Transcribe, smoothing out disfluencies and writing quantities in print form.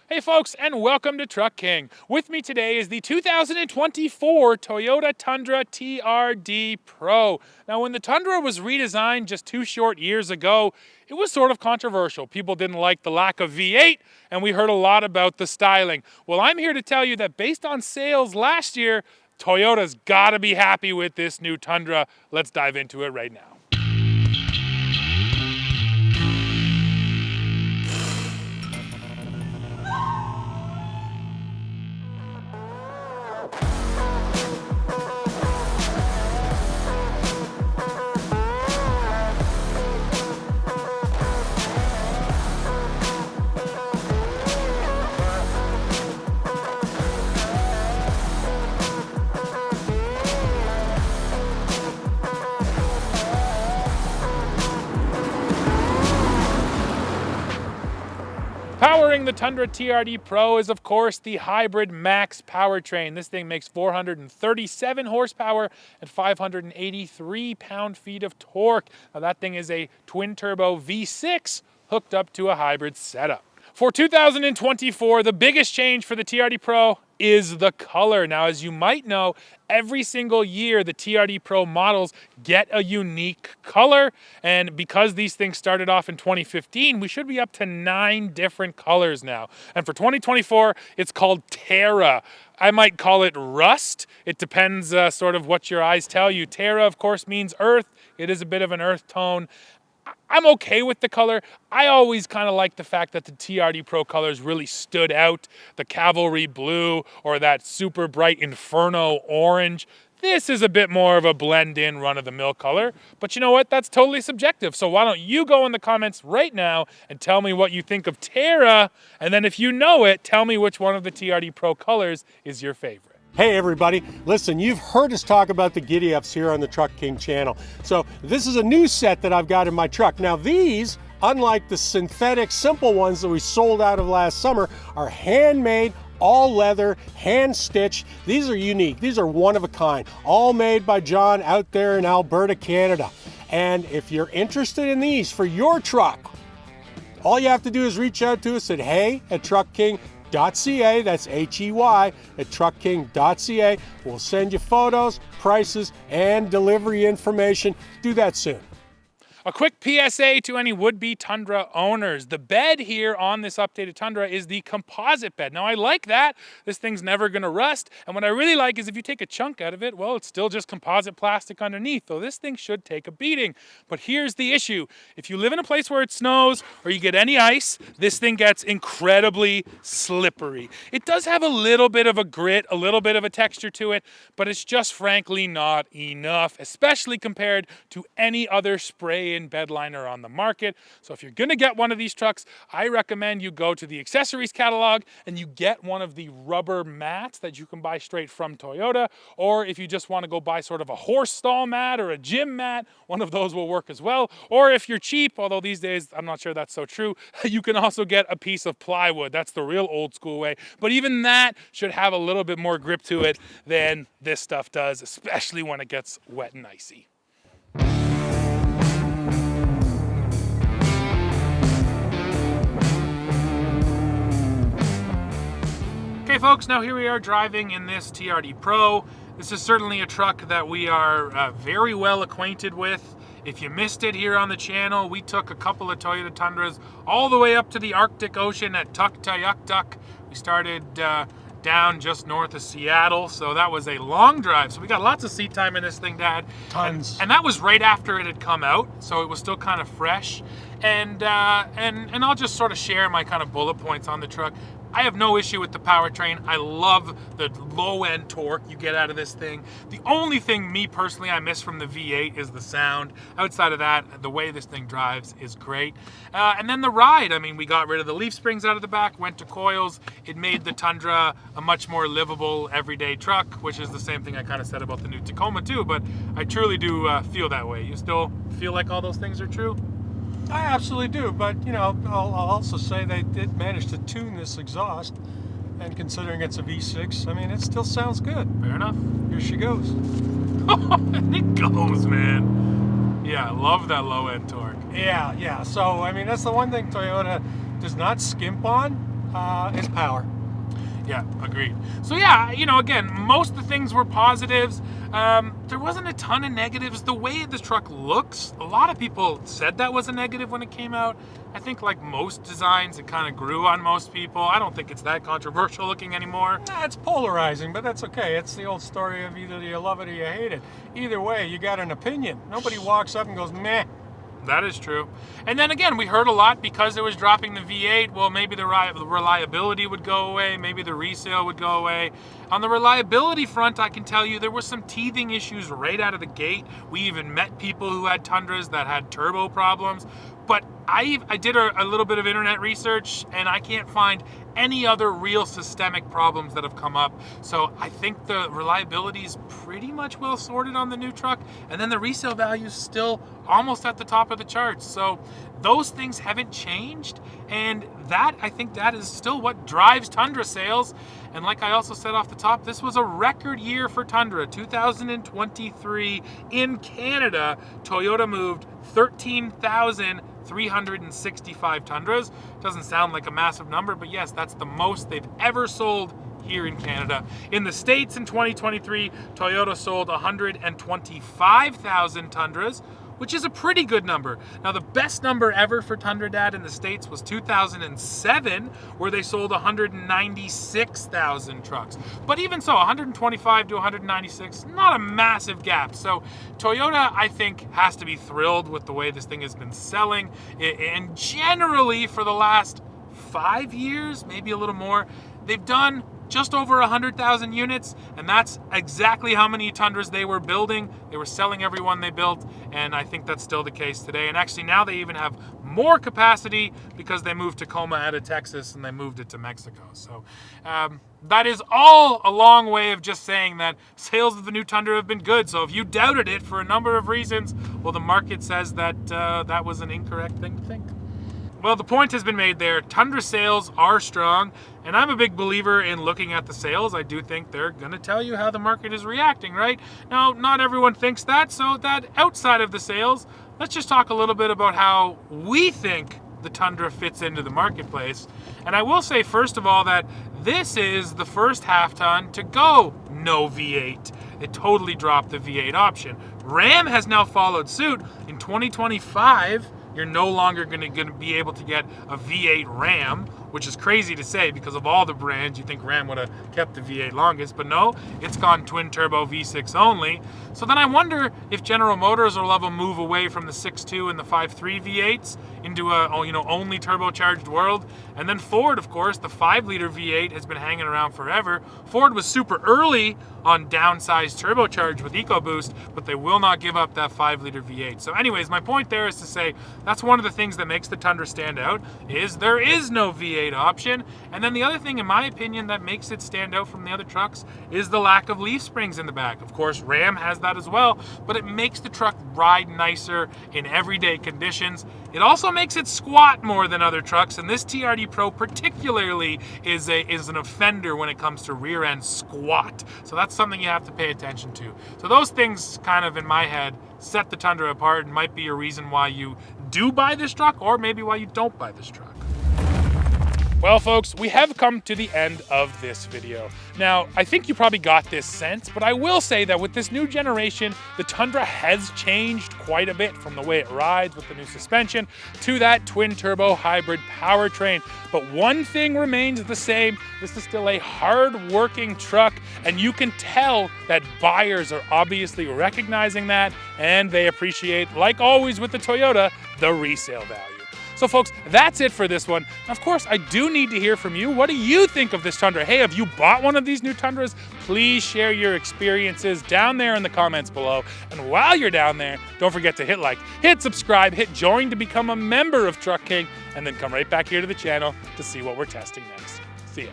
Hey folks, and welcome to Truck King. With me today is the 2024 Toyota Tundra TRD PRO. Now, when the Tundra was redesigned just 2 short years ago, it was sort of controversial. People didn't like the lack of V8, and we heard a lot about the styling. Well, I'm here to tell you that based on sales last year, Toyota's gotta be happy with this new Tundra. Let's dive into it right now. Powering the Tundra TRD PRO is, of course, the Hybrid Max powertrain. This thing makes 437 horsepower and 583 pound-feet of torque. Now, that thing is a twin-turbo V6 hooked up to a hybrid setup. For 2024, the biggest change for the TRD PRO is the color. Now, as you might know, every single year the TRD PRO models get a unique color, and because these things started off in 2015, we should be up to 9 different colors now. And for 2024, it's called Terra. I might call it Rust. It depends sort of what your eyes tell you. Terra, of course, means earth. It is a bit of an earth tone. I'm okay with the color. I always kind of like the fact that the TRD PRO colors really stood out. The cavalry blue or that super bright inferno orange. This is a bit more of a blend-in, run-of-the-mill color. But you know what? That's totally subjective. So why don't you go in the comments right now and tell me what you think of Terra. And then if you know it, tell me which one of the TRD PRO colors is your favorite. Hey everybody, listen, you've heard us talk about the Gide UPS here on the Truck King channel. So this is a new set that I've got in my truck. Now these, unlike the synthetic simple ones that we sold out of last summer, are handmade, all leather, hand stitched. These are unique, these are one of a kind, all made by John out there in Alberta, Canada. And if you're interested in these for your truck, all you have to do is reach out to us at hey@truckking.ca. That's HEY at truckking.ca. We'll send you photos, prices, and delivery information. Do that soon. A quick PSA to any would-be Tundra owners. The bed here on this updated Tundra is the composite bed. Now, I like that. This thing's never going to rust. And what I really like is if you take a chunk out of it, well, it's still just composite plastic underneath, though this thing should take a beating. But here's the issue. If you live in a place where it snows or you get any ice, this thing gets incredibly slippery. It does have a little bit of a grit, a little bit of a texture to it, but it's just frankly not enough, especially compared to any other spray bed liner on the market. So if you're going to get one of these trucks, I recommend you go to the accessories catalog and you get one of the rubber mats that you can buy straight from Toyota, or if you just want to go buy sort of a horse stall mat or a gym mat, one of those will work as well. Or if you're cheap, although these days I'm not sure that's so true, you can also get a piece of plywood. That's the real old school way. But even that should have a little bit more grip to it than this stuff does, especially when it gets wet and icy. Okay folks, now here we are driving in this TRD PRO. This is certainly a truck that we are very well acquainted with. If you missed it here on the channel, we took a couple of Toyota Tundras all the way up to the Arctic Ocean at Tuktoyaktuk. We started down just north of Seattle, so that was a long drive. So we got lots of seat time in this thing, Dad. Tons. And that was right after it had come out, so it was still kind of fresh. And I'll just sort of share my kind of bullet points on the truck. I have no issue with the powertrain. I love the low-end torque you get out of this thing. The only thing, me personally, I miss from the V8 is the sound. Outside of that, the way this thing drives is great. And then the ride, I mean, we got rid of the leaf springs out of the back, went to coils. It made the Tundra a much more livable, everyday truck, which is the same thing I kind of said about the new Tacoma too, but I truly do feel that way. You still feel like all those things are true? I absolutely do, but you know, I'll also say they did manage to tune this exhaust, and considering it's a V6, I mean, it still sounds good. Fair enough. Here she goes. It goes, man. Yeah, I love that low-end torque. Yeah. So, I mean, that's the one thing Toyota does not skimp on. is power. Yeah, agreed. So yeah, again, most of the things were positives. There wasn't a ton of negatives. The way this truck looks, a lot of people said that was a negative when it came out. I think like most designs, it kind of grew on most people. I don't think it's that controversial looking anymore. It's polarizing, but that's okay. It's the old story of either you love it or you hate it. Either way, you got an opinion. Nobody walks up and goes, meh. That is true. And then again, we heard a lot because it was dropping the V8. Well, maybe the reliability would go away. Maybe the resale would go away. On the reliability front, I can tell you there were some teething issues right out of the gate. We even met people who had Tundras that had turbo problems. But I did a little bit of internet research, and I can't find any other real systemic problems that have come up. So I think the reliability is pretty much well sorted on the new truck, and then the resale value is still almost at the top of the charts. So those things haven't changed, and I think that is still what drives Tundra sales. And like I also said off the top, this was a record year for Tundra. 2023 in Canada, Toyota moved 13,365 Tundras. Doesn't sound like a massive number, but yes, that's the most they've ever sold here in Canada. In the States in 2023, Toyota sold 125,000 Tundras, which is a pretty good number. Now, the best number ever for Tundra Dad in the States was 2007, where they sold 196,000 trucks. But even so, 125 to 196, not a massive gap. So Toyota, I think, has to be thrilled with the way this thing has been selling. And generally, for the last 5 years, maybe a little more, they've done just over 100,000 units, and that's exactly how many Tundras they were building. They were selling every one they built, and I think that's still the case today. And actually now they even have more capacity because they moved Tacoma out of Texas and they moved it to Mexico. So that is all a long way of just saying that sales of the new Tundra have been good. So if you doubted it for a number of reasons, well, the market says that that was an incorrect thing to think. Well, the point has been made there. Tundra sales are strong, and I'm a big believer in looking at the sales. I do think they're going to tell you how the market is reacting, right? Now, not everyone thinks that, so that outside of the sales, let's just talk a little bit about how we think the Tundra fits into the marketplace. And I will say, first of all, that this is the first half-ton to go no V8. It totally dropped the V8 option. Ram has now followed suit. In 2025, you're no longer going to be able to get a V8 Ram, which is crazy to say because of all the brands. You think Ram would have kept the V8 longest, but no, it's gone twin turbo V6 only. So then I wonder if General Motors will ever move away from the 6.2 and the 5.3 V8s into a only turbocharged world. And then Ford, of course, the 5-liter V8 has been hanging around forever. Ford was super early on downsized turbocharged with EcoBoost, but they will not give up that 5-liter V8. So anyways, my point there is to say that's one of the things that makes the Tundra stand out is there is no V8 option. And then the other thing, in my opinion, that makes it stand out from the other trucks is the lack of leaf springs in the back. Of course, Ram has that as well, but it makes the truck ride nicer in everyday conditions. It also makes it squat more than other trucks, and this TRD Pro particularly is an offender when it comes to rear end squat. So that's something you have to pay attention to. So those things kind of in my head set the Tundra apart and might be a reason why you do buy this truck or maybe why you don't buy this truck. Well, folks, we have come to the end of this video. Now, I think you probably got this sense, but I will say that with this new generation, the Tundra has changed quite a bit from the way it rides with the new suspension to that twin-turbo hybrid powertrain. But one thing remains the same. This is still a hard-working truck, and you can tell that buyers are obviously recognizing that, and they appreciate, like always with the Toyota, the resale value. So folks, that's it for this one. Of course, I do need to hear from you. What do you think of this Tundra? Hey, have you bought one of these new Tundras? Please share your experiences down there in the comments below. And while you're down there, don't forget to hit like, hit subscribe, hit join to become a member of Truck King, and then come right back here to the channel to see what we're testing next. See ya.